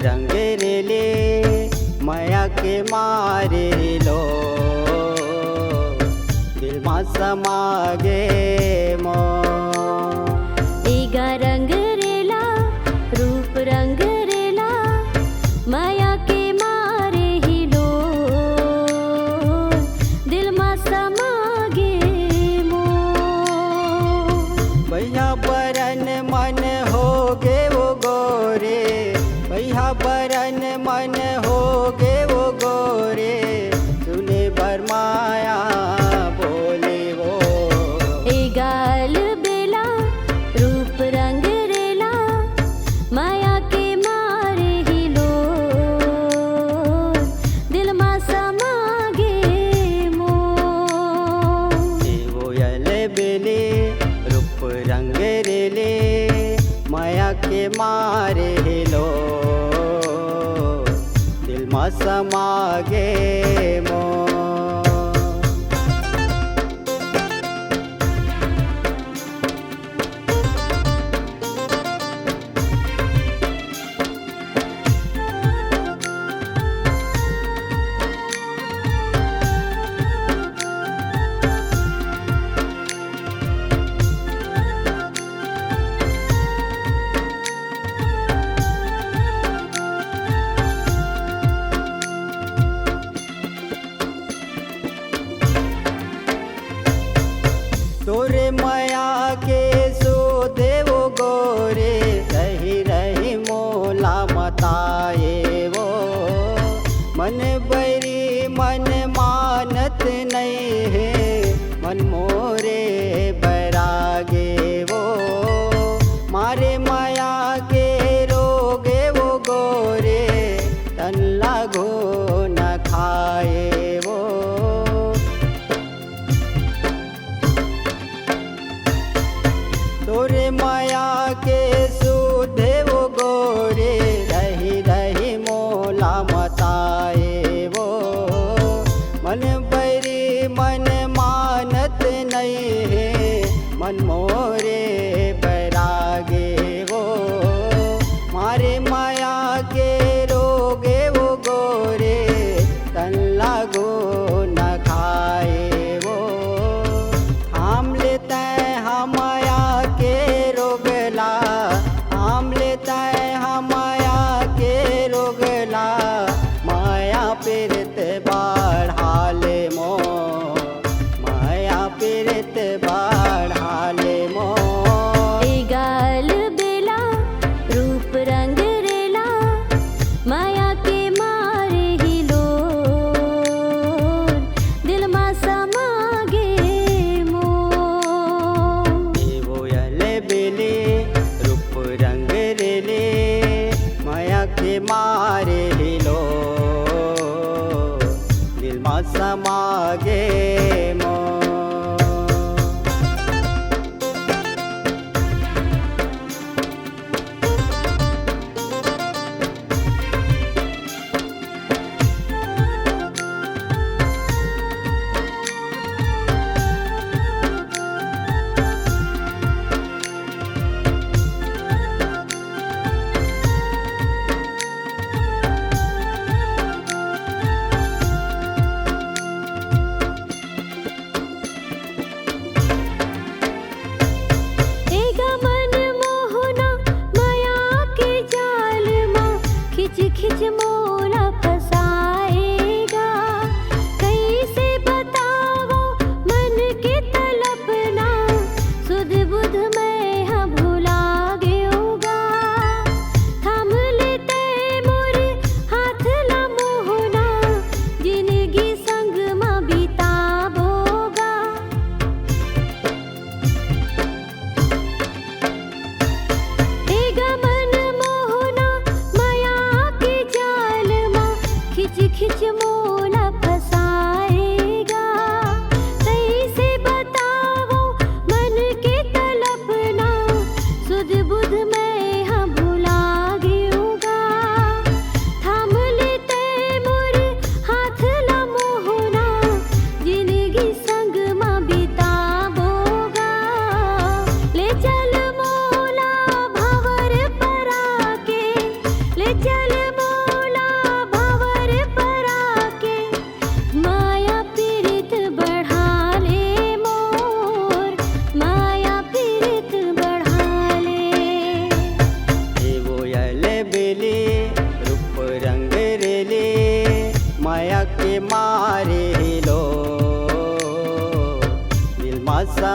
रंग रेले माया के मारे लो दिल मा समागे मो एगा रंग रेला रूप रंग रेला माया के मारे ही लो दिल मा समागे मो भैया बरन मन होगे वो गोरे भैया बरन मन होगे वो गोरे सुने बरमाया बोले वो गाल बेला रूप रंग रेला माया के मारे ही लो दिल मा समागे मो वो यले बेले रूप रंग रेले माया के मारे लो दिल मा समागे मो तोरे माया के सो देवो गोरे रही रही मोला मताए वो मन बरी मन मानत नहीं है मन मोरे बैरागे वो मारे माया के रोगे वो गोरे तन लागो न खाए वो तोरे माया के सुधे वो गोरे रही रही मोला मताए वो मन बरी मन मानत नहीं है मन मोरे बैरागे वो मारे माया के रोगे वो गोरे तन लागो न खाए वो थाम लेता है हम आम लेता है हम माया के रोगला माया पीरत बढ़ा ले मो माया पीरत बढ़ा ले मो गाल बेला रूप रंग रेला माया के मारे ही लो दिल मा समागे मो वो यले बेले रूप रंग रेले माया के मारे लो दिल मा समागे मो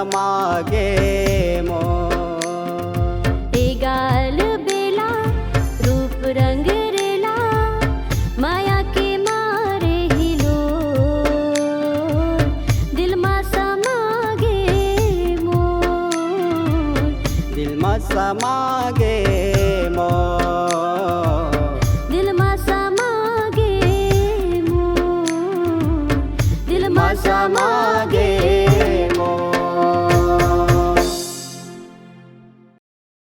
समागे मोर ए गाल बेला रूप रंग रेला माया के मारे हिलो दिल मा समागे मोर दिल मा समागे मोर दिल मा समागे मोर दिल मा समा